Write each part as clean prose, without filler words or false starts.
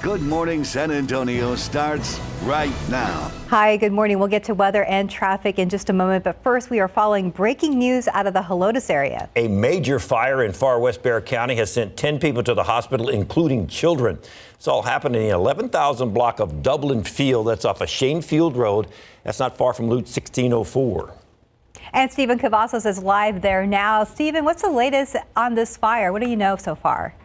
Good Morning San Antonio starts right now. Hi, good morning. We'll get to weather and traffic in just a moment, but first we are following breaking news out of the Helotes area. A major fire in far west Bexar County has sent 10 people to the hospital, including children. It's all happened in the 11,000 block of Dublin Field. That's off of Shanefield Road. That's not far from Route 1604. And Stephen Cavazos is live there now. Stephen, what's the latest on this fire? What do you know so far?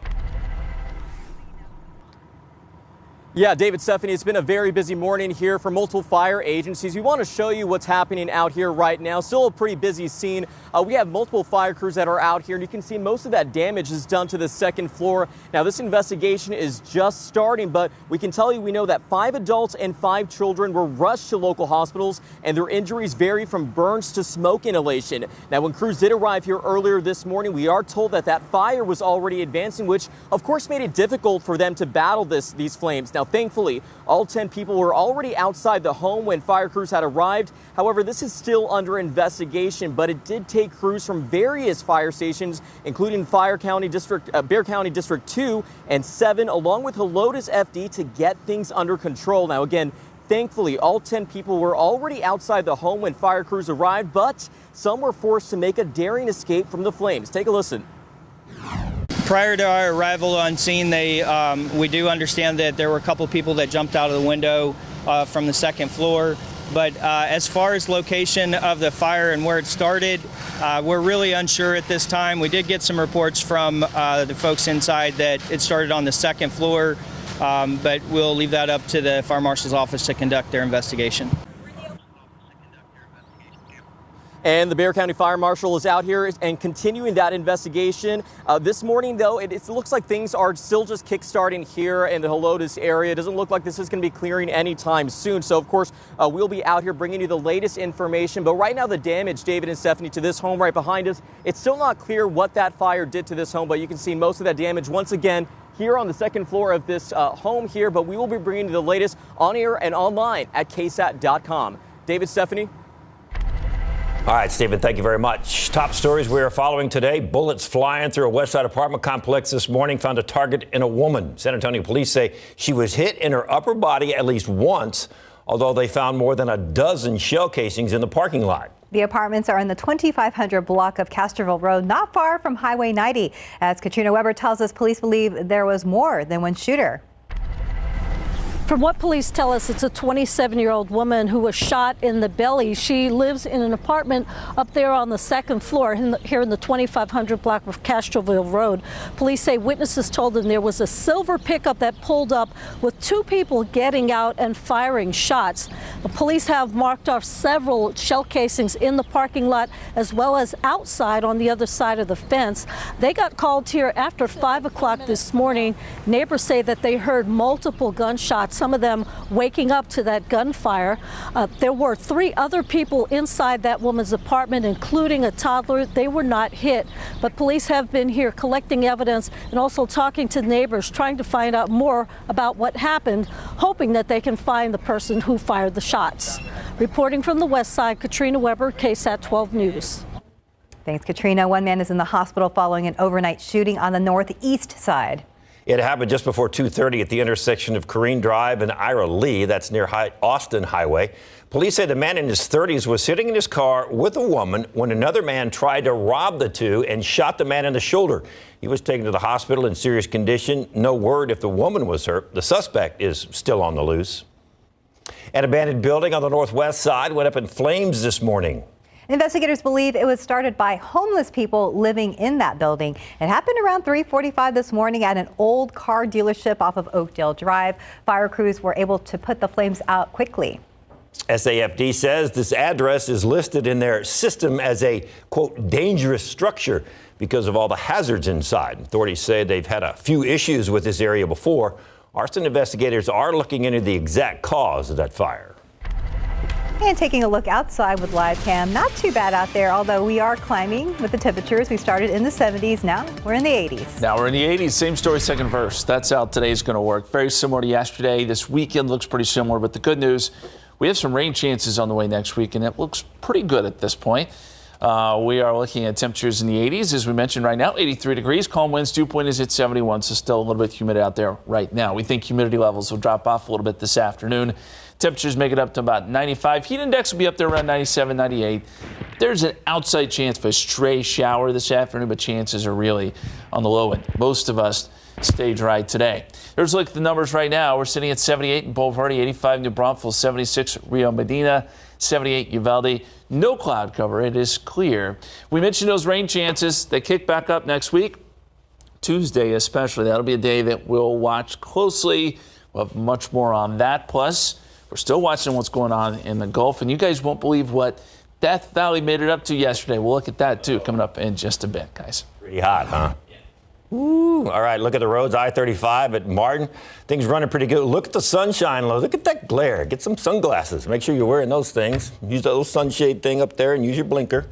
Yeah, David, Stephanie, it's been a very busy morning here for multiple fire agencies. We want to show you what's happening out here right now. Still a pretty busy scene. We have multiple fire crews that are out here, and you can see most of that damage is done to the second floor. Now, this investigation is just starting, but we can tell you we know that 5 adults and 5 children were rushed to local hospitals, and their injuries vary from burns to smoke inhalation. Now, when crews did arrive here earlier this morning, we are told that that fire was already advancing, which, of course, made it difficult for them to battle these flames. Now, thankfully, all 10 people were already outside the home when fire crews had arrived. However, this is still under investigation, but it did take crews from various fire stations, including Bexar County District 2 and 7, along with Helotes FD to get things under control. Now, again, thankfully, all 10 people were already outside the home when fire crews arrived, but some were forced to make a daring escape from the flames. Take a listen. Prior to our arrival on scene, we do understand that there were a couple of people that jumped out of the window from the second floor. But as far as location of the fire and where it started, we're really unsure at this time. We did get some reports from the folks inside that it started on the second floor, but we'll leave that up to the Fire Marshal's office to conduct their investigation. And the Bexar County Fire Marshal is out here and continuing that investigation. This morning, though, it looks like things are still just kickstarting here in the Helotes area. It doesn't look like this is going to be clearing anytime soon. So, of course, we'll be out here bringing you the latest information. But right now, the damage, David and Stephanie, to this home right behind us, it's still not clear what that fire did to this home. But you can see most of that damage once again here on the second floor of this home here. But we will be bringing you the latest on air and online at KSAT.com. David, Stephanie. All right, Stephen, thank you very much. Top stories we are following today. Bullets flying through a West Side apartment complex this morning found a target in a woman. San Antonio police say she was hit in her upper body at least once, although they found more than a dozen shell casings in the parking lot. The apartments are in the 2500 block of Castroville Road, not far from Highway 90. As Katrina Weber tells us, police believe there was more than one shooter. From what police tell us, it's a 27-year-old woman who was shot in the belly. She lives in an apartment up there on the second floor here in the 2500 block of Castroville Road. Police say witnesses told them there was a silver pickup that pulled up with 2 people getting out and firing shots. The police have marked off several shell casings in the parking lot as well as outside on the other side of the fence. They got called here after 5 o'clock this morning. Neighbors say that they heard multiple gunshots, some of them waking up to that gunfire. There were 3 other people inside that woman's apartment, including a toddler. They were not hit, but police have been here collecting evidence and also talking to neighbors, trying to find out more about what happened, hoping that they can find the person who fired the shots. Reporting from the West Side, Katrina Weber, KSAT 12 News. Thanks, Katrina. One man is in the hospital following an overnight shooting on the northeast side. It happened just before 2:30 at the intersection of Corrine Drive and Ira Lee. That's near Austin Highway. Police say the man in his 30s was sitting in his car with a woman when another man tried to rob the two and shot the man in the shoulder. He was taken to the hospital in serious condition. No word if the woman was hurt. The suspect is still on the loose. An abandoned building on the northwest side went up in flames this morning. Investigators believe it was started by homeless people living in that building. It happened around 3:45 this morning at an old car dealership off of Oakdale Drive. Fire crews were able to put the flames out quickly. SAFD says this address is listed in their system as a, quote, dangerous structure because of all the hazards inside. Authorities say they've had a few issues with this area before. Arson investigators are looking into the exact cause of that fire. And taking a look outside with live cam, not too bad out there, although we are climbing with the temperatures. We started in the 70s, now we're in the 80s. Now we're in the 80s, same story, second verse. That's how today's going to work. Very similar to yesterday. This weekend looks pretty similar, but the good news, we have some rain chances on the way next week, and it looks pretty good at this point. We are looking at temperatures in the 80s, as we mentioned right now, 83 degrees. Calm winds, dew point is at 71, so still a little bit humid out there right now. We think humidity levels will drop off a little bit this afternoon. Temperatures make it up to about 95. Heat index will be up there around 97, 98. There's an outside chance of a stray shower this afternoon, but chances are really on the low end. Most of us stay dry today. There's a look at the numbers right now. We're sitting at 78 in Boulevardy, 85 New Braunfels, 76 Rio Medina, 78 Uvalde. No cloud cover. It is clear. We mentioned those rain chances. They kick back up next week. Tuesday especially. That'll be a day that we'll watch closely. We'll have much more on that. Plus, we're still watching what's going on in the Gulf. And you guys won't believe what Death Valley made it up to yesterday. We'll look at that, too, coming up in just a bit, guys. Pretty hot, huh? Ooh. All right, look at the roads. I-35 at Martin. Things running pretty good. Look at the sunshine low. Look at that glare. Get some sunglasses. Make sure you're wearing those things. Use that little sunshade thing up there and use your blinker.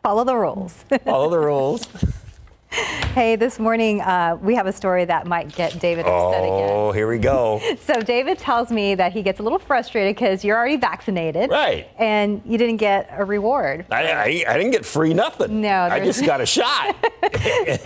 Follow the rules. Follow the rules. Hey, this morning we have a story that might get David upset again. Oh, here we go. So David tells me that he gets a little frustrated because you're already vaccinated. Right. And you didn't get a reward. I didn't get free nothing. No. I just got a shot.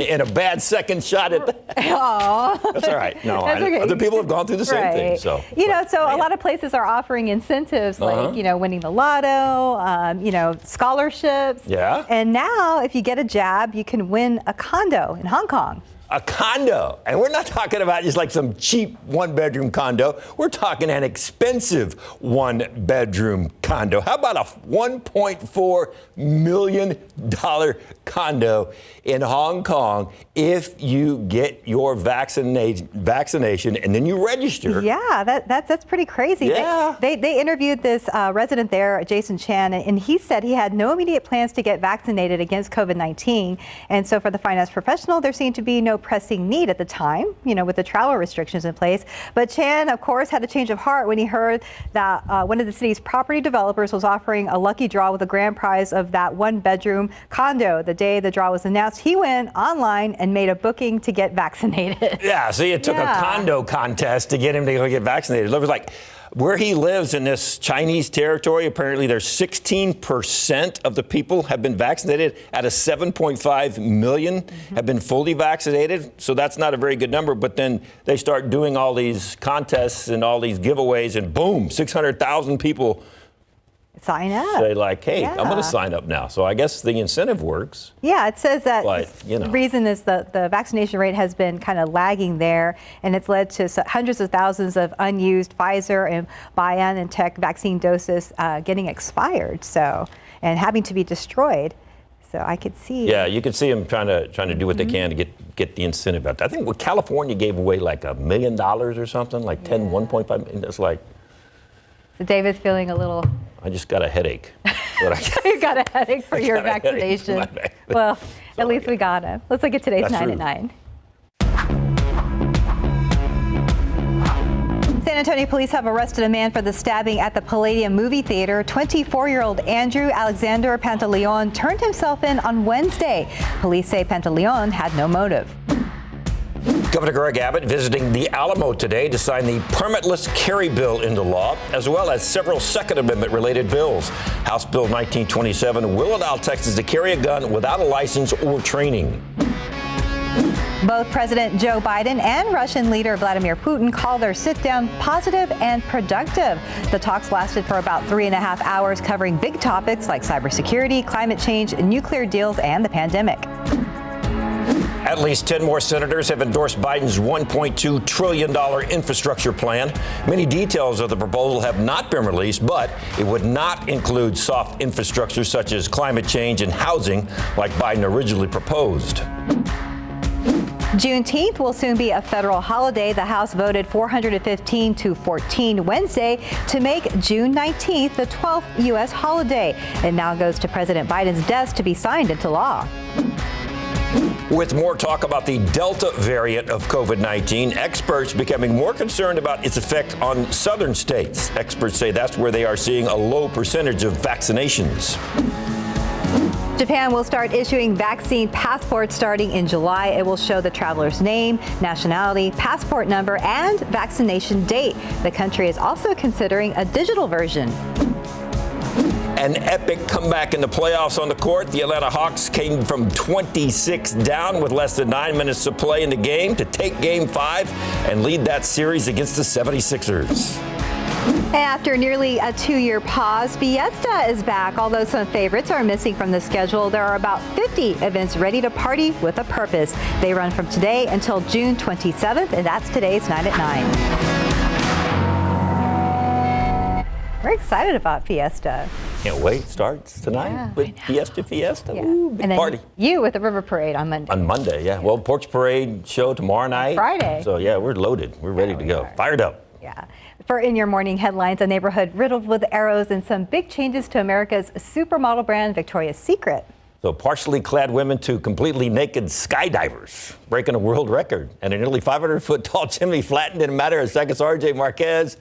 And a bad second shot at that. Oh. That's all right. No, That's okay. Other people have gone through the same thing. So, a lot of places are offering incentives like, winning the lotto, scholarships. Yeah. And now if you get a jab, you can win a condo in Hong Kong. A condo. And we're not talking about just like some cheap one-bedroom condo. We're talking an expensive one-bedroom condo. How about a $1.4 million condo in Hong Kong if you get your vaccination and then you register? Yeah, that's pretty crazy. Yeah. They interviewed this resident there, Jason Chan, and he said he had no immediate plans to get vaccinated against COVID-19. And so for the finance professional, there seemed to be no pressing need at the time, with the travel restrictions in place. But Chan, of course, had a change of heart when he heard that one of the city's property developers was offering a lucky draw with a grand prize of that one-bedroom condo. The day the draw was announced, he went online and made a booking to get vaccinated. Yeah, see, it took a condo contest to get him to go get vaccinated. It was like where he lives in this Chinese territory, apparently there's 16% of the people have been vaccinated out of 7.5 million have been fully vaccinated. So that's not a very good number. But then they start doing all these contests and all these giveaways and boom, 600,000 people sign up. Say like, hey, I'm going to sign up now. So I guess the incentive works. Yeah, it says that the reason is the vaccination rate has been kind of lagging there, and it's led to hundreds of thousands of unused Pfizer and BioNTech vaccine doses getting expired, and having to be destroyed. So I could see. Yeah, you could see them trying to do what they can to get the incentive out. I think California gave away like $1 million or something, like 1.5 million. That's like. So David's feeling a little. I just got a headache. You got a headache for your vaccination. Well, at least we got it. Let's look at today's 9 at 9. San Antonio police have arrested a man for the stabbing at the Palladium movie theater. 24-year-old Andrew Alexander Pantaleon turned himself in on Wednesday. Police say Pantaleon had no motive. Governor Greg Abbott visiting the Alamo today to sign the permitless carry bill into law, as well as several Second Amendment-related bills. House Bill 1927 will allow Texans to carry a gun without a license or training. Both President Joe Biden and Russian leader Vladimir Putin call their sit-down positive and productive. The talks lasted for about 3.5 hours, covering big topics like cybersecurity, climate change, nuclear deals, and the pandemic. At least 10 more senators have endorsed Biden's $1.2 trillion infrastructure plan. Many details of the proposal have not been released, but it would not include soft infrastructure such as climate change and housing like Biden originally proposed. Juneteenth will soon be a federal holiday. The House voted 415 to 14 Wednesday to make June 19th the 12th U.S. holiday. It now goes to President Biden's desk to be signed into law. With more talk about the Delta variant of COVID-19, experts becoming more concerned about its effect on southern states. Experts say that's where they are seeing a low percentage of vaccinations. Japan will start issuing vaccine passports starting in July. It will show the traveler's name, nationality, passport number, and vaccination date. The country is also considering a digital version. An epic comeback in the playoffs on the court. The Atlanta Hawks came from 26 down with less than 9 minutes to play in the game to take Game 5 and lead that series against the 76ers. After nearly a 2-year pause, Fiesta is back. Although some favorites are missing from the schedule, there are about 50 events ready to party with a purpose. They run from today until June 27th, and that's today's 9 at 9. We're excited about Fiesta. Can't wait. Starts tonight with Fiesta. Yeah. Ooh, big and then party. You with the River Parade on Monday. On Monday, yeah. Well, Porch Parade show tomorrow night. Friday. So, yeah, we're loaded. We're ready to go. Fired up. Yeah. For In Your Morning headlines, a neighborhood riddled with arrows and some big changes to America's supermodel brand, Victoria's Secret. So partially clad women to completely naked skydivers, breaking a world record. And a nearly 500-foot tall chimney flattened in a matter of seconds. RJ Marquez.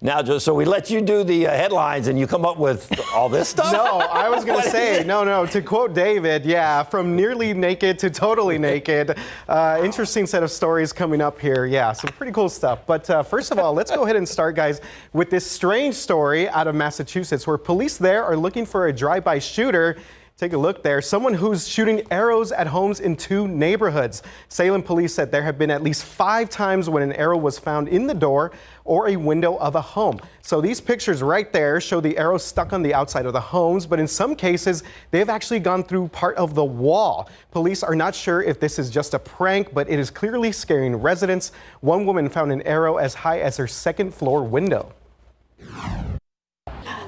Now, just so we let you do the headlines and you come up with all this stuff? No, I was going to say, no. To quote David, yeah, from nearly naked to totally naked. Interesting set of stories coming up here. Yeah, some pretty cool stuff. But first of all, let's go ahead and start, guys, with this strange story out of Massachusetts where police there are looking for a drive-by shooter. Take a look there. Someone who's shooting arrows at homes in 2 neighborhoods. Salem police said there have been at least 5 times when an arrow was found in the door or a window of a home. So these pictures right there show the arrows stuck on the outside of the homes, but in some cases, they've actually gone through part of the wall. Police are not sure if this is just a prank, but it is clearly scaring residents. One woman found an arrow as high as her 2nd floor window.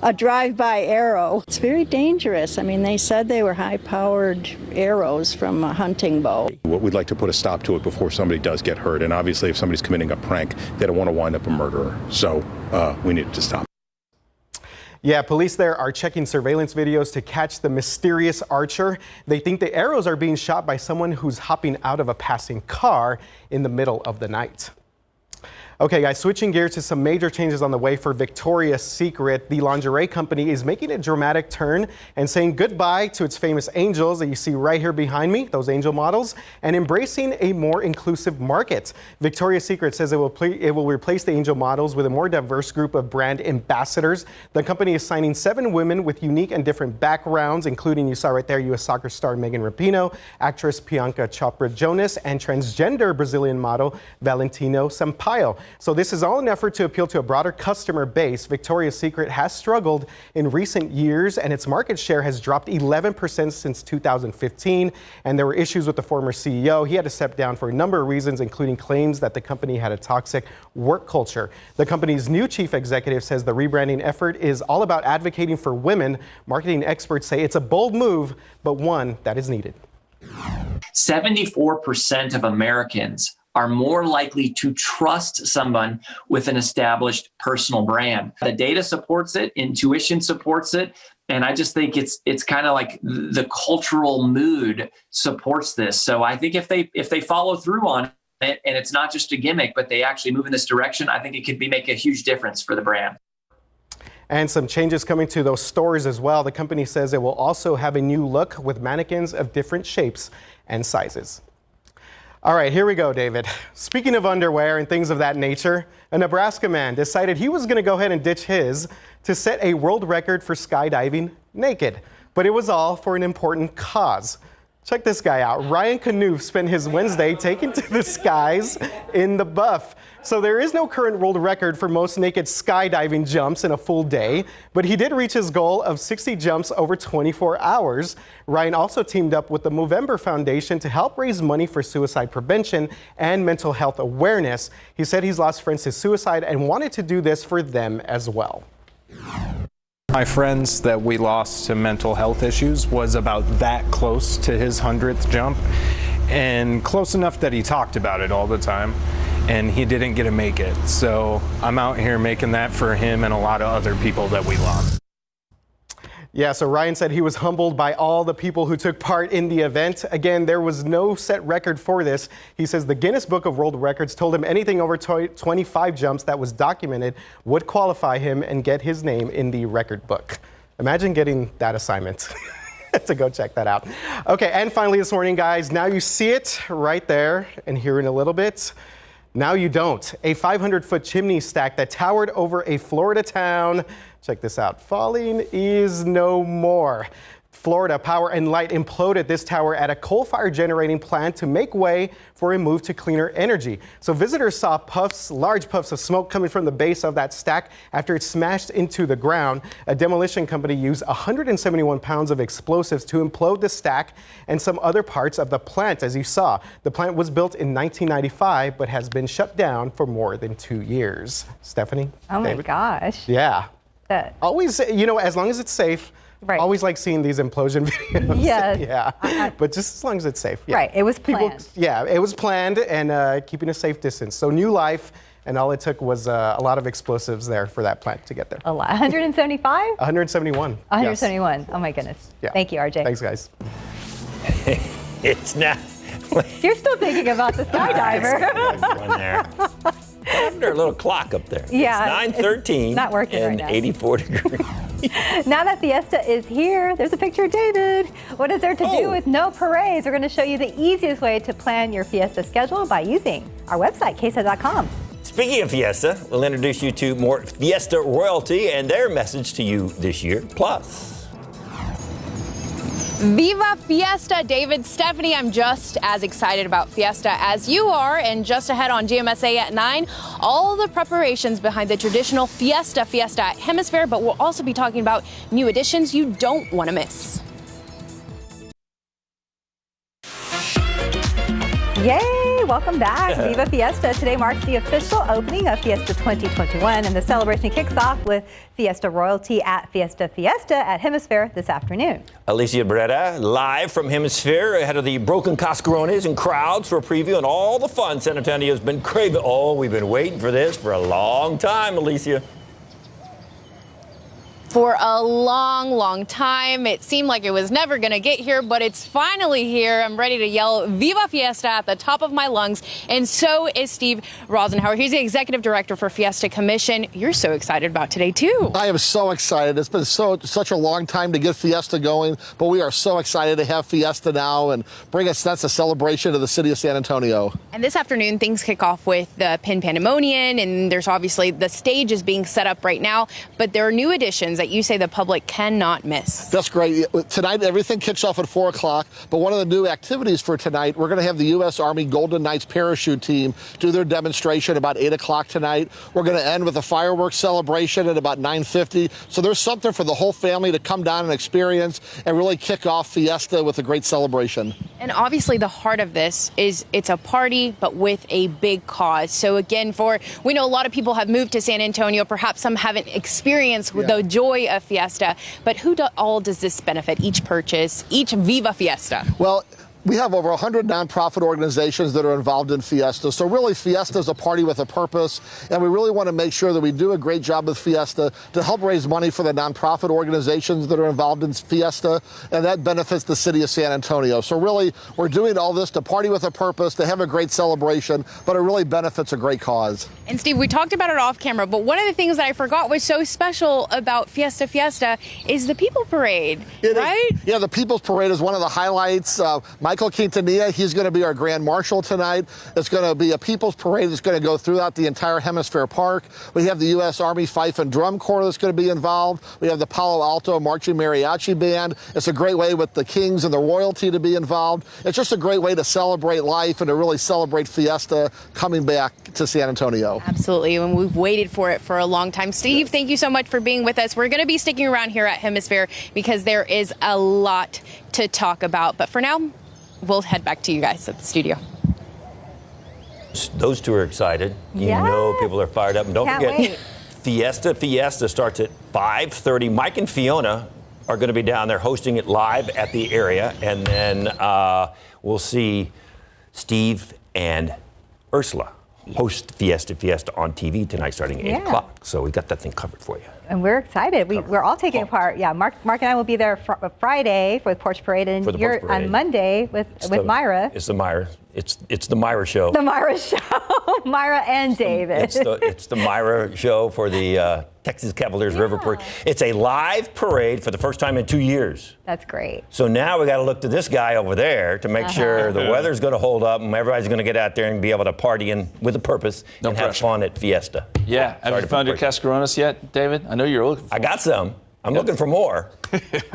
A drive-by arrow. It's very dangerous. I mean, they said they were high-powered arrows from a hunting bow. We'd like to put a stop to it before somebody does get hurt. And obviously, if somebody's committing a prank, they don't want to wind up a murderer. So we need to stop. Yeah, police there are checking surveillance videos to catch the mysterious archer. They think the arrows are being shot by someone who's hopping out of a passing car in the middle of the night. Okay, guys, switching gears to some major changes on the way for Victoria's Secret. The lingerie company is making a dramatic turn and saying goodbye to its famous angels that you see right here behind me, those angel models, and embracing a more inclusive market. Victoria's Secret says it will replace the angel models with a more diverse group of brand ambassadors. The company is signing 7 women with unique and different backgrounds, including, you saw right there, U.S. soccer star Megan Rapinoe, actress Bianca Chopra Jonas, and transgender Brazilian model Valentino Sampaio. So this is all an effort to appeal to a broader customer base. Victoria's Secret has struggled in recent years, and its market share has dropped 11% since 2015. And there were issues with the former CEO. He had to step down for a number of reasons, including claims that the company had a toxic work culture. The company's new chief executive says the rebranding effort is all about advocating for women. Marketing experts say it's a bold move, but one that is needed. 74% of Americans are more likely to trust someone with an established personal brand. The data supports it, intuition supports it, and I just think it's kind of like the cultural mood supports this. So I think if they follow through on it, and it's not just a gimmick, but they actually move in this direction, I think it could make a huge difference for the brand. And some changes coming to those stores as well. The company says it will also have a new look with mannequins of different shapes and sizes. All right, here we go, David. Speaking of underwear and things of that nature, a Nebraska man decided he was going to go ahead and ditch his to set a world record for skydiving naked. But it was all for an important cause. Check this guy out. Ryan Knuth spent his Wednesday taken to the skies in the buff. So there is no current world record for most naked skydiving jumps in a full day, but he did reach his goal of 60 jumps over 24 hours. Ryan also teamed up with the Movember Foundation to help raise money for suicide prevention and mental health awareness. He said he's lost friends to suicide and wanted to do this for them as well. My friends that we lost to mental health issues was about that close to his 100th jump, and close enough that he talked about it all the time, and he didn't get to make it. So I'm out here making that for him and a lot of other people that we lost. Yeah, so Ryan said he was humbled by all the people who took part in the event. Again, there was no set record for this. He says the Guinness Book of World Records told him anything over 25 jumps that was documented would qualify him and get his name in the record book. Imagine getting that assignment. To go check that out. Okay, and finally this morning, guys, now you see it right there and here in a little bit. Now you don't. A 500-foot chimney stack that towered over a Florida town, check this out, falling is no more. Florida Power and Light imploded this tower at a coal-fired generating plant to make way for a move to cleaner energy. So visitors saw large puffs of smoke coming from the base of that stack after it smashed into the ground. A demolition company used 171 pounds of explosives to implode the stack and some other parts of the plant. As you saw, the plant was built in 1995 but has been shut down for more than 2 years. Stephanie? Oh my David? gosh. Yeah. Always, as long as it's safe. Right. Always like seeing these implosion videos. Yes. Yeah. But just as long as it's safe. Yeah. Right. It was planned. It was planned and keeping a safe distance. So new life, and all it took was a lot of explosives there for that plant to get there. A lot. 175? 171. 171. Yes. Oh my goodness. Yeah. Thank you, RJ. Thanks, guys. It's not. You're still thinking about the skydiver. One there. Under a little clock up there. Yeah, It's 9:13. it's not working and right now. 84 degrees. Now that Fiesta is here, there's a picture of David. What is there to do with no parades? We're going to show you the easiest way to plan your Fiesta schedule by using our website, KSAT.com. Speaking of Fiesta, we'll introduce you to more Fiesta royalty and their message to you this year. Plus, Viva Fiesta, David, Stephanie. I'm just as excited about Fiesta as you are. And just ahead on GMSA at 9, all the preparations behind the traditional Fiesta at Hemisphere, but we'll also be talking about new additions you don't want to miss. Yay! Welcome back. Viva Fiesta. Today marks the official opening of Fiesta 2021, and the celebration kicks off with Fiesta royalty at Fiesta at Hemisphere this afternoon. Alicia Beretta live from Hemisphere ahead of the broken Cascarones and crowds for a preview and all the fun San Antonio's been craving. Oh, we've been waiting for this for a long time, Alicia. For a long time. It seemed like it was never going to get here, but it's finally here. I'm ready to yell Viva Fiesta at the top of my lungs. And so is Steve Rosenhauer. He's the executive director for Fiesta Commission. You're so excited about today, too. I am so excited. It's been such a long time to get Fiesta going, but we are so excited to have Fiesta now and bring a sense of celebration to the city of San Antonio. And this afternoon, things kick off with the Pin Pandemonium, and there's obviously the stage is being set up right now, but there are new additions that you say the public cannot miss. That's great. Tonight, everything kicks off at 4 o'clock, but one of the new activities for tonight, we're going to have the U.S. Army Golden Knights parachute team do their demonstration about 8 o'clock tonight. We're going to end with a fireworks celebration at about 9:50. So there's something for the whole family to come down and experience and really kick off Fiesta with a great celebration. And obviously the heart of this is it's a party, but with a big cause. So again, we know a lot of people have moved to San Antonio. Perhaps some haven't experienced the joy of Fiesta, but who all does this benefit? Each purchase, each Viva Fiesta? Well, we have over 100 nonprofit organizations that are involved in Fiesta. So really, Fiesta is a party with a purpose, and we really want to make sure that we do a great job with Fiesta to help raise money for the nonprofit organizations that are involved in Fiesta, and that benefits the city of San Antonio. So really, we're doing all this to party with a purpose, to have a great celebration, but it really benefits a great cause. And Steve, we talked about it off camera, but one of the things that I forgot was so special about Fiesta is the People Parade, right? Yeah, the People's Parade is one of the highlights. Michael Quintanilla, he's going to be our Grand Marshal tonight. It's going to be a People's Parade that's going to go throughout the entire Hemisphere Park. We have the U.S. Army Fife and Drum Corps that's going to be involved. We have the Palo Alto Marching Mariachi Band. It's a great way with the Kings and the royalty to be involved. It's just a great way to celebrate life and to really celebrate Fiesta coming back to San Antonio. Absolutely, and we've waited for it for a long time. Steve, thank you so much for being with us. We're going to be sticking around here at Hemisphere because there is a lot to talk about. But for now, we'll head back to you guys at the studio. Those two are excited. You know people are fired up. And don't forget, Fiesta starts at 5:30. Mike and Fiona are going to be down there hosting it live at the area. And then we'll see Steve and Ursula host Fiesta on TV tonight starting at 8 o'clock. So we got that thing covered for you. And we're excited. We're all taking part. Yeah, Mark and I will be there Friday for the Porch Parade, and you're on Monday with Myra. It's the Myra. It's the Myra show. The Myra show. Myra and David. It's the Myra show for the Texas Cavaliers River Parade. It's a live parade for the first time in 2 years. That's great. So now we got to look to this guy over there to make sure the weather's going to hold up and everybody's going to get out there and be able to party with a purpose and have fun at Fiesta. Yeah. Have you found your Cascarones yet, David? I know you're looking for I got some. I'm looking for more,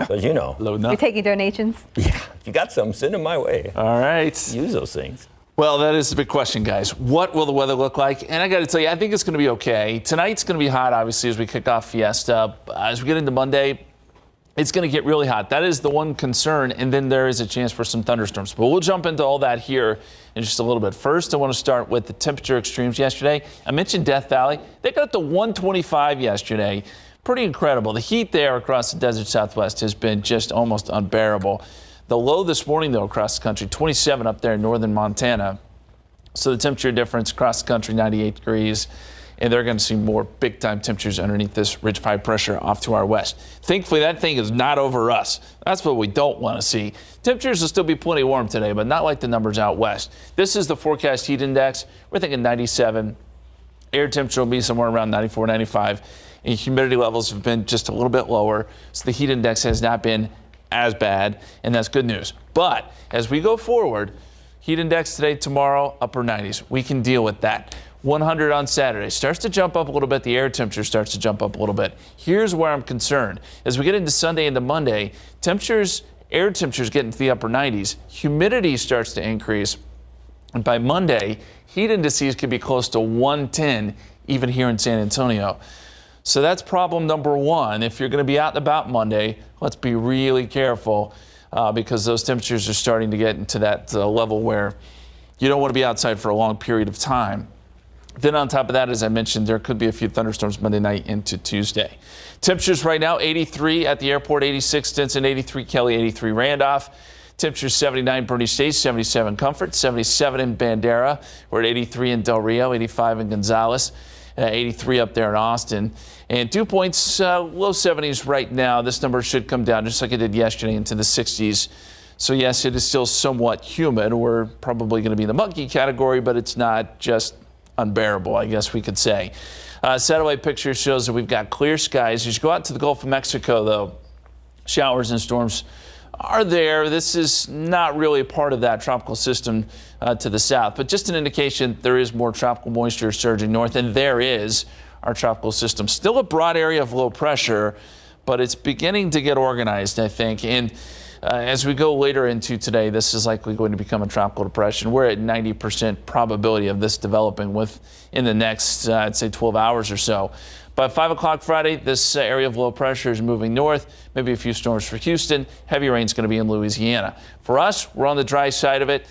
as you know. You're taking donations? Yeah. If you got some, send them my way. All right. Use those things. Well, that is the big question, guys. What will the weather look like? And I got to tell you, I think it's going to be okay. Tonight's going to be hot, obviously, as we kick off Fiesta. As we get into Monday, it's going to get really hot. That is the one concern, and then there is a chance for some thunderstorms. But we'll jump into all that here in just a little bit. First, I want to start with the temperature extremes yesterday. I mentioned Death Valley. They got up to 125 yesterday. Pretty incredible. The heat there across the desert Southwest has been just almost unbearable. The low this morning, though, across the country, 27 up there in northern Montana. So the temperature difference across the country, 98 degrees. And they're going to see more big-time temperatures underneath this ridge of high pressure off to our west. Thankfully, that thing is not over us. That's what we don't want to see. Temperatures will still be plenty warm today, but not like the numbers out west. This is the forecast heat index. We're thinking 97. Air temperature will be somewhere around 94, 95. And humidity levels have been just a little bit lower, so the heat index has not been as bad, and that's good news. But as we go forward, heat index today, tomorrow, upper 90s. We can deal with that. 100 on Saturday. Starts to jump up a little bit. The air temperature starts to jump up a little bit. Here's where I'm concerned. As we get into Sunday into Monday, air temperatures get into the upper 90s. Humidity starts to increase. And by Monday, heat indices could be close to 110, even here in San Antonio. So that's problem number one. If you're going to be out and about Monday, let's be really careful because those temperatures are starting to get into that level where you don't want to be outside for a long period of time. Then on top of that, as I mentioned, there could be a few thunderstorms Monday night into Tuesday. Temperatures right now, 83 at the airport, 86 Stinson, 83 Kelly, 83 Randolph. Temperatures 79 Boerne State, 77 Comfort, 77 in Bandera. We're at 83 in Del Rio, 85 in Gonzales. 83 up there in Austin. And dew points, low 70s right now. This number should come down just like it did yesterday into the 60s. So yes, it is still somewhat humid. We're probably going to be in the muggy category, but it's not just unbearable, I guess we could say. Satellite picture shows that we've got clear skies. As you go out to the Gulf of Mexico, though, showers and storms are there. This is not really a part of that tropical system to the south, but just an indication there is more tropical moisture surging north, and there is our tropical system. Still a broad area of low pressure, but it's beginning to get organized, I think. And as we go later into today, this is likely going to become a tropical depression. We're at 90% probability of this developing in the next, I'd say, 12 hours or so. By 5 o'clock Friday, this area of low pressure is moving north, maybe a few storms for Houston. Heavy rain is going to be in Louisiana. For us, we're on the dry side of it.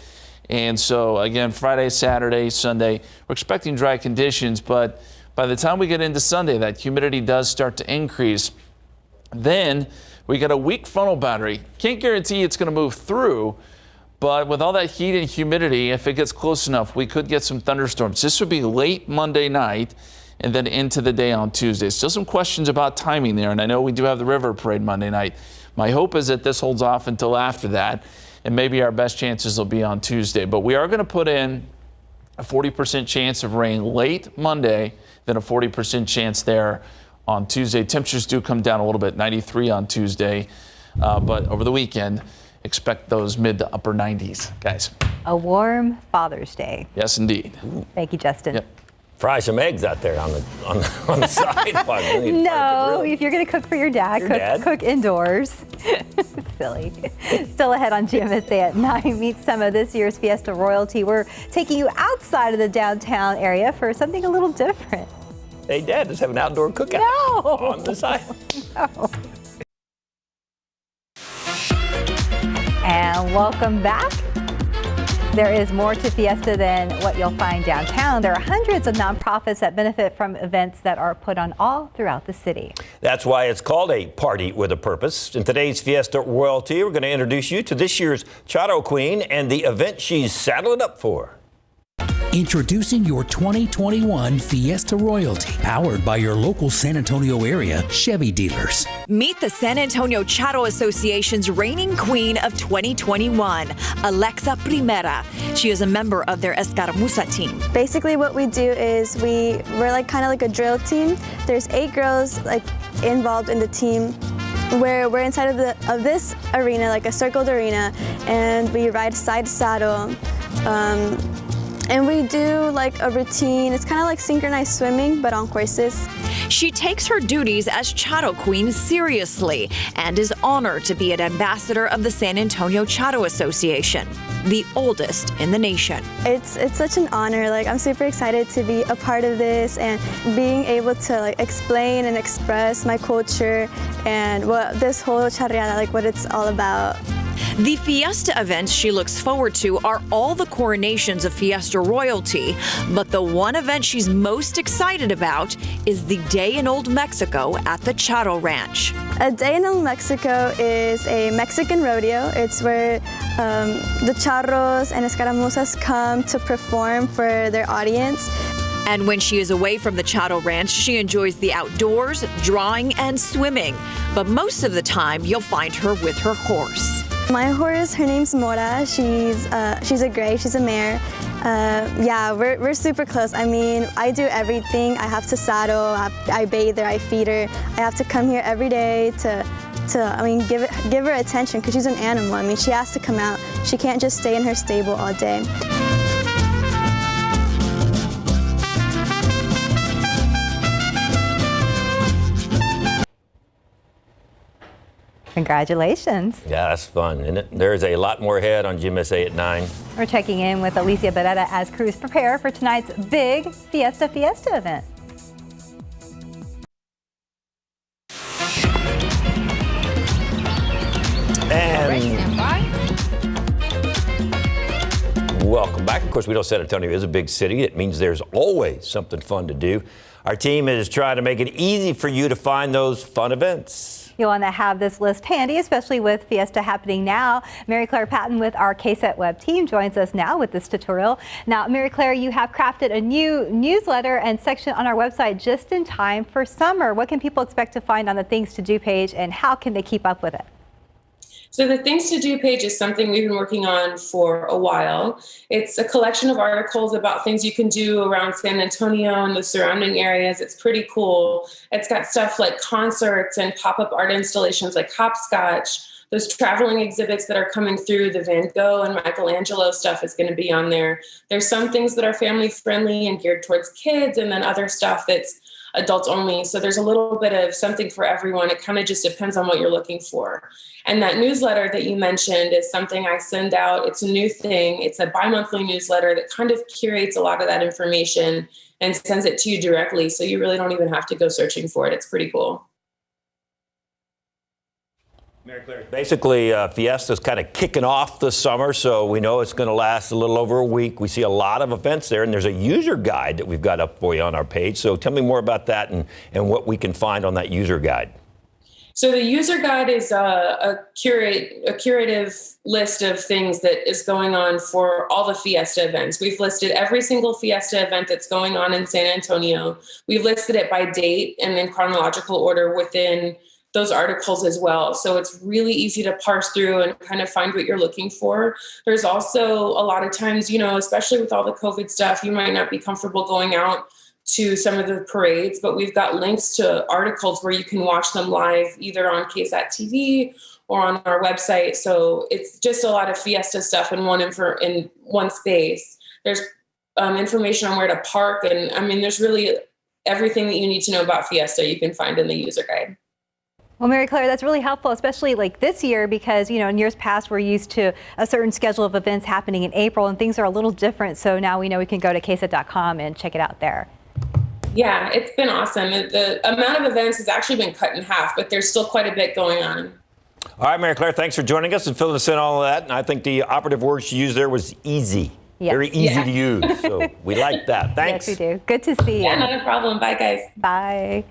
And so, again, Friday, Saturday, Sunday, we're expecting dry conditions. But by the time we get into Sunday, that humidity does start to increase. Then we got a weak frontal boundary. Can't guarantee it's going to move through. But with all that heat and humidity, if it gets close enough, we could get some thunderstorms. This would be late Monday night and then into the day on Tuesday. Still some questions about timing there, and I know we do have the river parade Monday night. My hope is that this holds off until after that, and maybe our best chances will be on Tuesday. But we are going to put in a 40% chance of rain late Monday, then a 40% chance there on Tuesday. Temperatures do come down a little bit, 93 on Tuesday, but over the weekend, expect those mid to upper 90s, guys. A warm Father's Day. Yes, indeed. Thank you, Justin. Yep. Fry some eggs out there on the side. No, if you're going to cook for your dad, cook indoors. Silly. Still ahead on GMSA at 9. Meet some of this year's Fiesta royalty. We're taking you outside of the downtown area for something a little different. Hey, Dad, let's have an outdoor cookout on the side. No. And welcome back. There is more to Fiesta than what you'll find downtown. There are hundreds of nonprofits that benefit from events that are put on all throughout the city. That's why it's called a party with a purpose. In today's Fiesta Royalty, we're going to introduce you to this year's Charo Queen and the event she's saddled up for. Introducing your 2021 Fiesta Royalty, powered by your local San Antonio area Chevy dealers. Meet the San Antonio Chattel Association's reigning queen of 2021, Alexa Primera. She is a member of their Escaramuza team. Basically what we do is we're like kind of like a drill team. There's 8 girls like involved in the team where we're inside of this arena, like a circled arena, and we ride side saddle. And we do like a routine. It's kind of like synchronized swimming, but on horses. She takes her duties as Chattel Queen seriously and is honored to be an ambassador of the San Antonio Chattel Association, the oldest in the nation. It's such an honor. Like, I'm super excited to be a part of this and being able to like explain and express my culture and what this whole charreada, like what it's all about. The Fiesta events she looks forward to are all the coronations of Fiesta royalty, but the one event she's most excited about is the Day in Old Mexico at the Chattel Ranch. A Day in Old Mexico is a Mexican rodeo. It's where the charros and escaramuzas come to perform for their audience. And when she is away from the Chattel Ranch, she enjoys the outdoors, drawing, and swimming. But most of the time, you'll find her with her horse. My horse, her name's Mora. She's a gray, she's a mare. Yeah, we're super close. I mean, I do everything. I have to saddle, I bathe her, I feed her. I have to come here every day to I mean, give her attention because she's an animal. I mean, she has to come out. She can't just stay in her stable all day. Congratulations. Yeah, that's fun, isn't it? There's a lot more ahead on GMSA at 9. We're checking in with Alicia Beretta as crews prepare for tonight's big Fiesta event. And welcome back. Of course, we know San Antonio is a big city. It means there's always something fun to do. Our team is trying to make it easy for you to find those fun events. You'll want to have this list handy, especially with Fiesta happening now. Mary Claire Patton with our KSAT web team joins us now with this tutorial. Now, Mary Claire, you have crafted a new newsletter and section on our website just in time for summer. What can people expect to find on the Things to Do page, and how can they keep up with it? So the Things to Do page is something we've been working on for a while. It's a collection of articles about things you can do around San Antonio and the surrounding areas. It's pretty cool. It's got stuff like concerts and pop-up art installations like hopscotch. Those traveling exhibits that are coming through, the Van Gogh and Michelangelo stuff is going to be on there. There's some things that are family friendly and geared towards kids, and then other stuff that's adults only. So there's a little bit of something for everyone. It kind of just depends on what you're looking for. And that newsletter that you mentioned is something I send out. It's a new thing. It's a bi-monthly newsletter that kind of curates a lot of that information and sends it to you directly. So you really don't even have to go searching for it. It's pretty cool. Basically, Fiesta's kind of kicking off the summer, so we know it's going to last a little over a week. We see a lot of events there, and there's a user guide that we've got up for you on our page. So tell me more about that and what we can find on that user guide. So the user guide is a curative list of things that is going on for all the Fiesta events. We've listed every single Fiesta event that's going on in San Antonio. We've listed it by date and in chronological order within those articles as well. So it's really easy to parse through and kind of find what you're looking for. There's also a lot of times, you know, especially with all the COVID stuff, you might not be comfortable going out to some of the parades, but we've got links to articles where you can watch them live either on KSAT TV or on our website. So it's just a lot of Fiesta stuff in one space. There's information on where to park. And I mean, there's really everything that you need to know about Fiesta you can find in the user guide. Well, Mary Claire, that's really helpful, especially like this year, because, you know, in years past, we're used to a certain schedule of events happening in April, and things are a little different. So now we know we can go to KSAT.com and check it out there. Yeah, it's been awesome. The amount of events has actually been cut in half, but there's still quite a bit going on. All right, Mary Claire, thanks for joining us and filling us in on all of that. And I think the operative word she used there was easy. Yes. Very easy to use. So we like that. Thanks. Yes, we do. Good to see you. Yeah, not a problem. Bye, guys. Bye.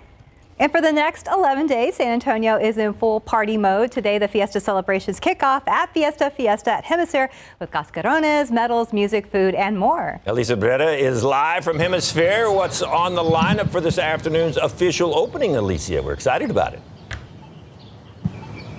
And for the next 11 days, San Antonio is in full party mode. Today, the Fiesta celebrations kick off at Fiesta at Hemisphere with cascarones, medals, music, food, and more. Elisa Breda is live from Hemisphere. What's on the lineup for this afternoon's official opening, Alicia? We're excited about it.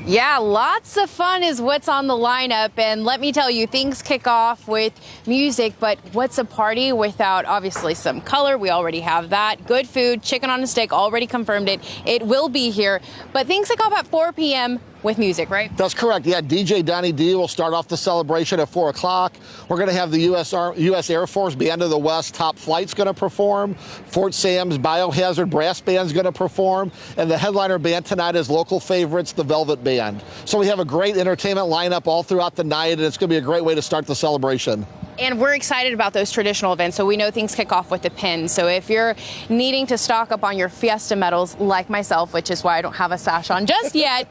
Yeah, lots of fun is what's on the lineup. And let me tell you, things kick off with music, but what's a party without obviously some color? We already have that. Good food, chicken on a stick, already confirmed it. It will be here. But things kick off at 4 p.m. with music, right? That's correct. Yeah, DJ Donnie D will start off the celebration at 4 o'clock. We're going to have the U.S. Air Force Band of the West Top Flight's going to perform. Fort Sam's Biohazard Brass Band's going to perform. And the headliner band tonight is local favorites, the Velvet Band. So we have a great entertainment lineup all throughout the night, and it's going to be a great way to start the celebration. And we're excited about those traditional events. So we know things kick off with the pins. So if you're needing to stock up on your Fiesta medals, like myself, which is why I don't have a sash on just yet,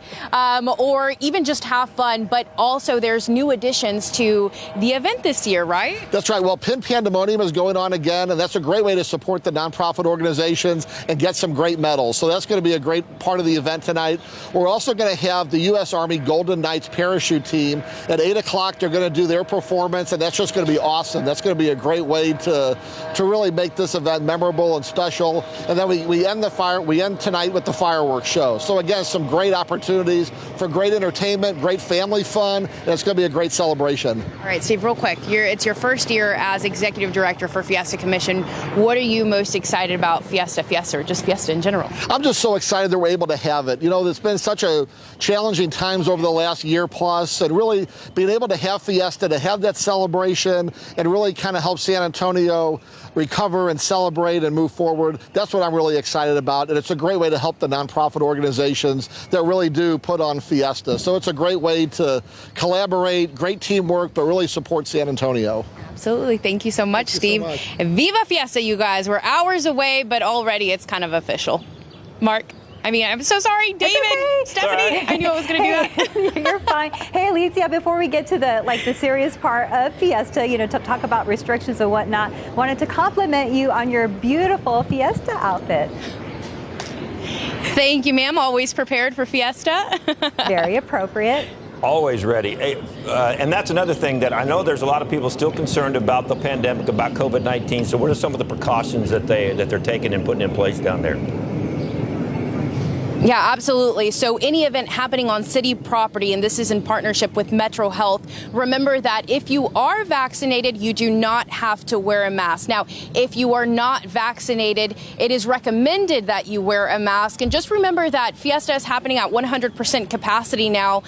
or even just have fun, but also there's new additions to the event this year, right? That's right. Well, Pin Pandemonium is going on again, and that's a great way to support the nonprofit organizations and get some great medals. So that's going to be a great part of the event tonight. We're also going to have the U.S. Army Golden Knights parachute team. At 8 o'clock, they're going to do their performance, and that's just going to be awesome. That's going to be a great way to really make this event memorable and special. And then we end tonight with the fireworks show. So again, some great opportunities for great entertainment, great family fun, and it's going to be a great celebration. All right, Steve, real quick, it's your first year as executive director for Fiesta Commission. What are you most excited about Fiesta, or just Fiesta in general? I'm just so excited that we're able to have it. You know, it's been such a challenging times over the last year plus, and really being able to have Fiesta, to have that celebration, and really kind of help San Antonio recover and celebrate and move forward. That's what I'm really excited about, and it's a great way to help the nonprofit organizations that really do put on Fiesta. So it's a great way to collaborate, great teamwork, but really support San Antonio. Absolutely. Thank you so much, Steve. So much. Viva Fiesta, you guys. We're hours away, but already it's kind of official. Mark? I'm so sorry, David, okay. Stephanie. Right. I knew I was going to do that. You're fine. Hey, Alicia, before we get to the serious part of Fiesta, to talk about restrictions and whatnot, wanted to compliment you on your beautiful Fiesta outfit. Thank you, ma'am. Always prepared for Fiesta. Very appropriate. Always ready. Hey, and that's another thing that I know there's a lot of people still concerned about the pandemic, about COVID-19. So what are some of the precautions that they're taking and putting in place down there? Yeah, absolutely. So any event happening on city property, and this is in partnership with Metro Health, remember that if you are vaccinated, you do not have to wear a mask. Now, if you are not vaccinated, it is recommended that you wear a mask. And just remember that Fiesta is happening at 100% capacity now.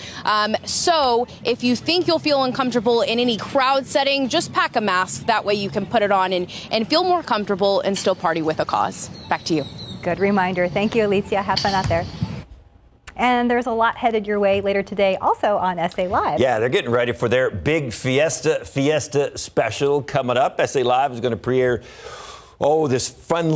So if you think you'll feel uncomfortable in any crowd setting, just pack a mask. That way you can put it on and feel more comfortable and still party with a cause. Back to you. Good reminder. Thank you, Alicia. Have fun out there. And there's a lot headed your way later today, also on SA Live. Yeah, they're getting ready for their big Fiesta special coming up. SA Live is going to premiere, this fun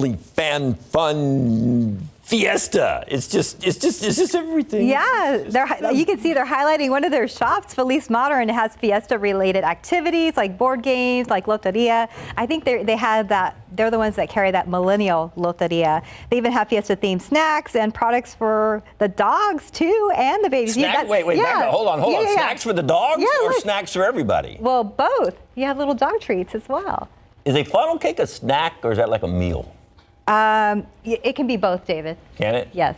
Fiesta. It's just everything. Yeah, you can see they're highlighting one of their shops, Feliz Modern. It has Fiesta-related activities like board games, like Loteria. I think they have that. They're the ones that carry that millennial Loteria. They even have Fiesta-themed snacks and products for the dogs too, and the babies. Wait, back up. Hold on. Yeah. Snacks for the dogs or snacks for everybody? Well, both. You have little dog treats as well. Is a funnel cake a snack or is that like a meal? It can be both, David. Can it? Yes.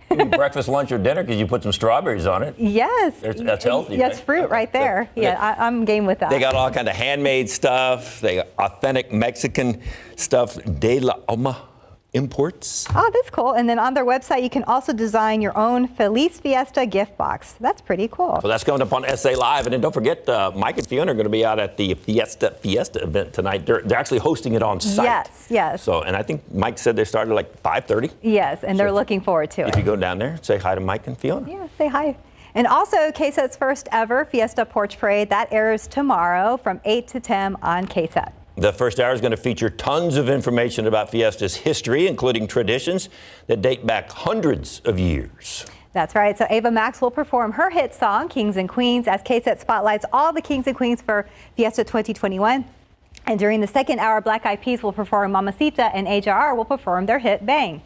It can be breakfast, lunch, or dinner because you put some strawberries on it. Yes. That's healthy. Yes, right? Fruit right there. Yeah, I'm game with that. They got all kind of handmade stuff. They got authentic Mexican stuff. De la Alma imports. Oh, that's cool. And then on their website, you can also design your own Feliz Fiesta gift box. That's pretty cool. So that's coming up on SA Live. And then don't forget, Mike and Fiona are going to be out at the Fiesta event tonight. They're actually hosting it on site. Yes. So, and I think Mike said they started like 5:30. Yes, and they're looking forward to it. If you go down there, say hi to Mike and Fiona. Yeah, say hi. And also, KSAT's first ever Fiesta Porch Parade, that airs tomorrow from 8 to 10 on KSAT. The first hour is going to feature tons of information about Fiesta's history, including traditions that date back hundreds of years. That's right. So Ava Max will perform her hit song, Kings and Queens, as KSAT spotlights all the kings and queens for Fiesta 2021. And during the second hour, Black Eyed Peas will perform Mamacita, and AJR will perform their hit Bang.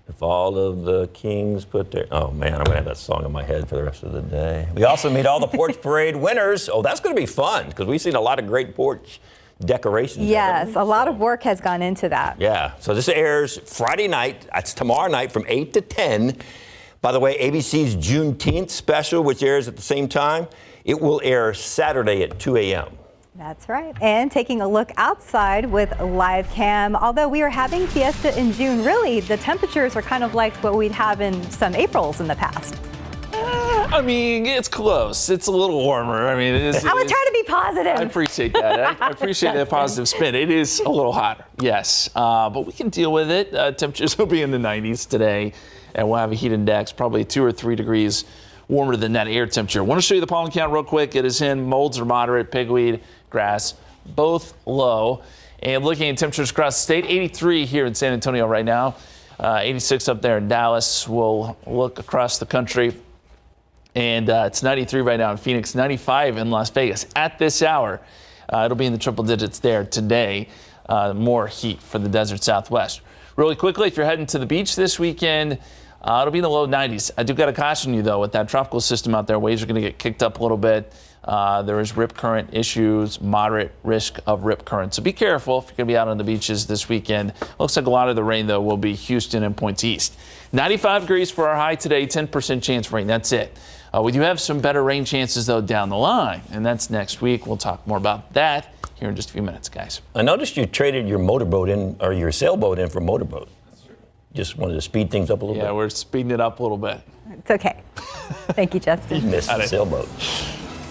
If all of the kings put their... Oh, man, I'm going to have that song in my head for the rest of the day. We also meet all the porch parade winners. Oh, that's going to be fun because we've seen a lot of great porch decorations. Yes, a lot of work has gone into that. Yeah, so this airs Friday night. That's tomorrow night from 8 to 10. By the way, ABC's Juneteenth special, which airs at the same time, it will air Saturday at 2 a.m. That's right. And taking a look outside with live cam. Although we are having Fiesta in June, really, the temperatures are kind of like what we'd have in some Aprils in the past. I mean, it's close. It's a little warmer. I mean, I was trying to be positive. I appreciate that. I appreciate that positive spin. It is a little hotter, yes, but we can deal with it. Temperatures will be in the 90s today, and we'll have a heat index probably 2 or 3 degrees warmer than that air temperature. I want to show you the pollen count real quick. It is in molds are moderate, pigweed, grass, both low. And looking at temperatures across the state, 83 here in San Antonio right now, 86 up there in Dallas. We'll look across the country, and it's 93 right now in Phoenix, 95 in Las Vegas. At this hour, it'll be in the triple digits there today. More heat for the desert Southwest. Really quickly, if you're heading to the beach this weekend, it'll be in the low 90s. I do got to caution you, though, with that tropical system out there, waves are going to get kicked up a little bit. There is rip current issues, moderate risk of rip current. So be careful if you're going to be out on the beaches this weekend. Looks like a lot of the rain, though, will be Houston and points east. 95 degrees for our high today, 10% chance of rain. That's it. We do have some better rain chances, though, down the line, and that's next week. We'll talk more about that here in just a few minutes, guys. I noticed you traded your motorboat in, or your sailboat in for motorboat. Just wanted to speed things up a little bit. Yeah, we're speeding it up a little bit. It's okay. Thank you, Justin. You missed the sailboat.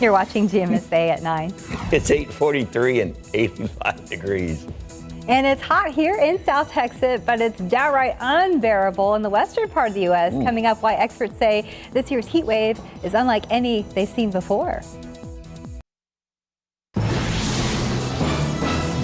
You're watching GMSA at 9. It's 8:43 and 85 degrees. And it's hot here in South Texas, but it's downright unbearable in the western part of the U.S. Coming up, why experts say this year's heat wave is unlike any they've seen before.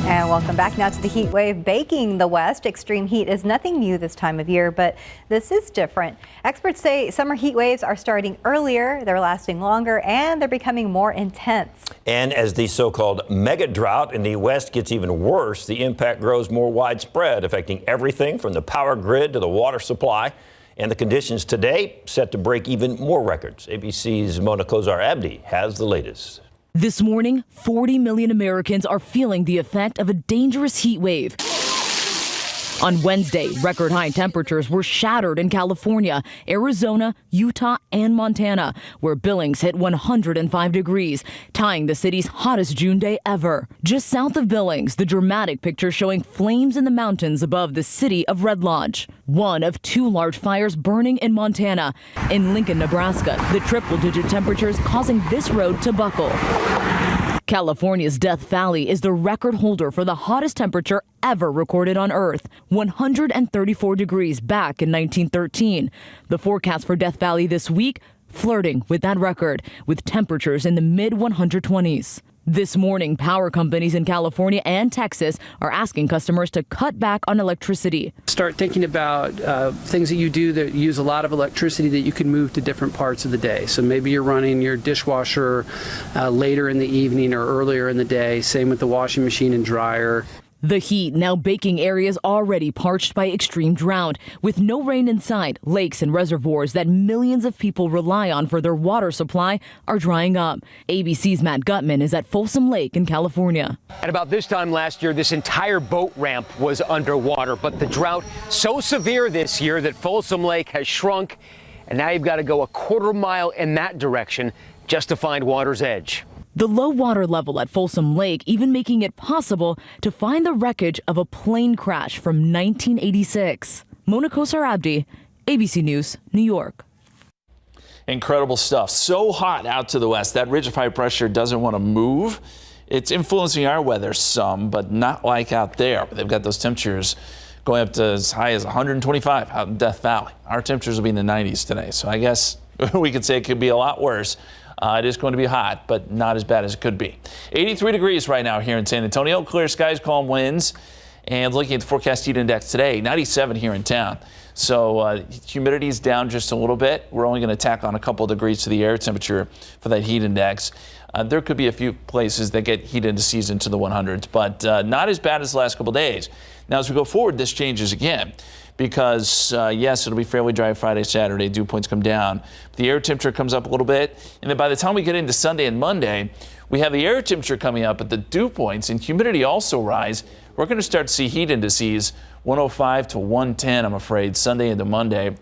And welcome back now to the heat wave baking the West. Extreme heat is nothing new this time of year, but this is different. Experts say summer heat waves are starting earlier, they're lasting longer, and they're becoming more intense. And as the so-called mega drought in the West gets even worse, the impact grows more widespread, affecting everything from the power grid to the water supply. And the conditions today set to break even more records. ABC's Mona Kozar-Abdi has the latest. This morning, 40 million Americans are feeling the effect of a dangerous heat wave. On Wednesday, record high temperatures were shattered in California, Arizona, Utah, and Montana, where Billings hit 105 degrees, tying the city's hottest June day ever. Just south of Billings, the dramatic picture showing flames in the mountains above the city of Red Lodge. One of 2 large fires burning in Montana. In Lincoln, Nebraska, the triple-digit temperatures causing this road to buckle. California's Death Valley is the record holder for the hottest temperature ever recorded on Earth, 134 degrees back in 1913. The forecast for Death Valley this week, flirting with that record, with temperatures in the mid-120s. This morning, power companies in California and Texas are asking customers to cut back on electricity. Start thinking about things that you do that use a lot of electricity that you can move to different parts of the day. So maybe you're running your dishwasher later in the evening or earlier in the day. Same with the washing machine and dryer. The heat now baking areas already parched by extreme drought. With no rain in sight, lakes and reservoirs that millions of people rely on for their water supply are drying up. ABC's Matt Gutman is at Folsom Lake in California. At about this time last year, this entire boat ramp was underwater, but the drought so severe this year that Folsom Lake has shrunk, and now you've got to go a quarter mile in that direction just to find water's edge. The low water level at Folsom Lake even making it possible to find the wreckage of a plane crash from 1986. Mona Kozar-Abdi, ABC News, New York. Incredible stuff. So hot out to the west. That ridge of high pressure doesn't want to move. It's influencing our weather some, but not like out there. They've got those temperatures going up to as high as 125 out in Death Valley. Our temperatures will be in the 90s today, so I guess we could say it could be a lot worse. It is going to be hot, but not as bad as it could be. 83 degrees right now here in San Antonio. Clear skies, calm winds. And looking at the forecast heat index today, 97 here in town. So humidity is down just a little bit. We're only going to tack on a couple degrees to the air temperature for that heat index. There could be a few places that get heat indices into the 100s, but not as bad as the last couple days. Now, as we go forward, this changes again. because, yes, it'll be fairly dry Friday, Saturday. Dew points come down. The air temperature comes up a little bit. And then by the time we get into Sunday and Monday, we have the air temperature coming up, but the dew points and humidity also rise. We're going to start to see heat indices 105 to 110, I'm afraid, Sunday into Monday.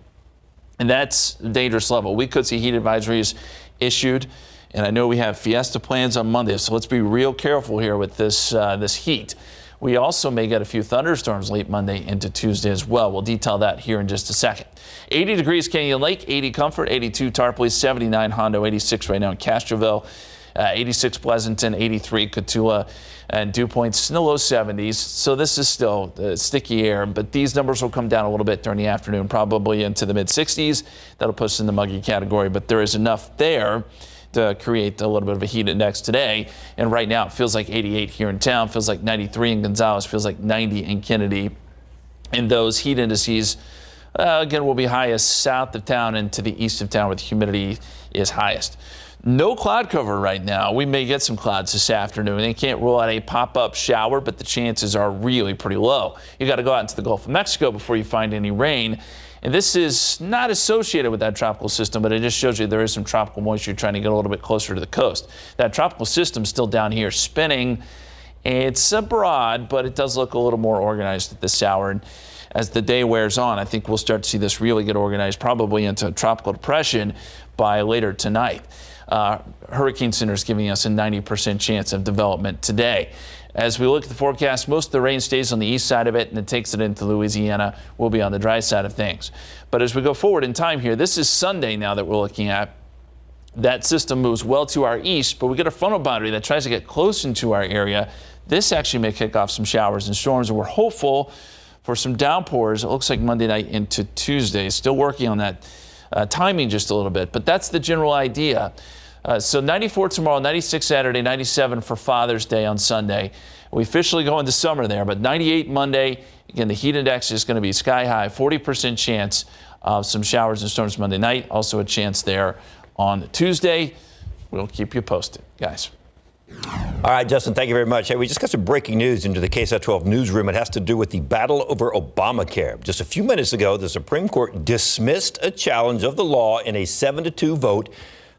And that's a dangerous level. We could see heat advisories issued. And I know we have Fiesta plans on Monday, so let's be real careful here with this heat. We also may get a few thunderstorms late Monday into Tuesday as well. We'll detail that here in just a second. 80 degrees Canyon Lake, 80 Comfort, 82 Tarpley, 79 Hondo, 86 right now in Castroville, 86 Pleasanton, 83 Cotulla, and dew points in the low 70s. So this is still sticky air, but these numbers will come down a little bit during the afternoon, probably into the mid 60s. That'll put us in the muggy category, but there is enough there to create a little bit of a heat index today. And right now it feels like 88 here in town, feels like 93 in Gonzales, feels like 90 in Kennedy. And those heat indices, again, will be highest south of town and to the east of town where the humidity is highest. No cloud cover right now. We may get some clouds this afternoon. They can't rule out a pop-up shower, but the chances are really pretty low. You got to go out into the Gulf of Mexico before you find any rain. And this is not associated with that tropical system, but it just shows you there is some tropical moisture trying to get a little bit closer to the coast. That tropical system is still down here spinning. It's abroad, but it does look a little more organized at this hour. And as the day wears on, I think we'll start to see this really get organized, probably into a tropical depression by later tonight. Hurricane Center is giving us a 90% chance of development today. As we look at the forecast, most of the rain stays on the east side of it and it takes it into Louisiana. We'll be on the dry side of things. But as we go forward in time here, this is Sunday now that we're looking at. That system moves well to our east, but we get a frontal boundary that tries to get close into our area. This actually may kick off some showers and storms, and we're hopeful for some downpours. It looks like Monday night into Tuesday. Still working on that timing just a little bit, but that's the general idea. So 94 tomorrow, 96 Saturday, 97 for Father's Day on Sunday. We officially go into summer there, but 98 Monday. Again, the heat index is going to be sky high, 40% chance of some showers and storms Monday night. Also a chance there on Tuesday. We'll keep you posted, guys. All right, Justin, thank you very much. Hey, we just got some breaking news into the KSAT 12 newsroom. It has to do with the battle over Obamacare. Just a few minutes ago, the Supreme Court dismissed a challenge of the law in a 7-2 vote.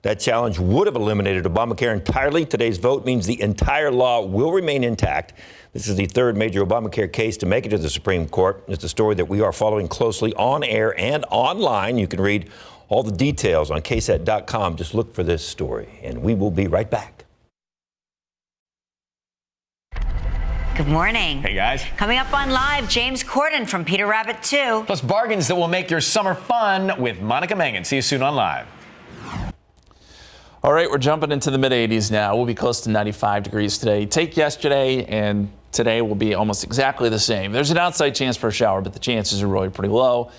That challenge would have eliminated Obamacare entirely. Today's vote means the entire law will remain intact. This is the third major Obamacare case to make it to the Supreme Court. It's a story that we are following closely on air and online. You can read all the details on KSAT.com. Just look for this story, and we will be right back. Good morning. Hey, guys. Coming up on Live, James Corden from Peter Rabbit 2. Plus bargains that will make your summer fun with Monica Mangan. See you soon on Live. All right, we're jumping into the mid-80s now. We'll be close to 95 degrees today. Take yesterday and today will be almost exactly the same. There's an outside chance for a shower, but the chances are really pretty low.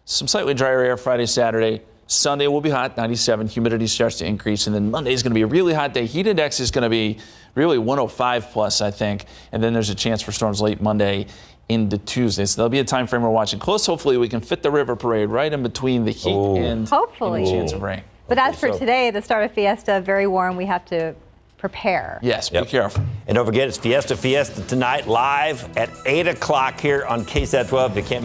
Some slightly drier air Friday, Saturday. Sunday will be hot, 97. Humidity starts to increase, and then Monday is going to be a really hot day. Heat index is going to be really 105 plus, I think. And then there's a chance for storms late Monday into Tuesday. So there'll be a time frame we're watching close. Hopefully we can fit the river parade right in between the heat and the chance of rain. But as for today, the start of Fiesta, very warm. We have to prepare. Yes, be careful. And don't forget, it's Fiesta tonight, live at 8 o'clock here on KSAT 12. You can't make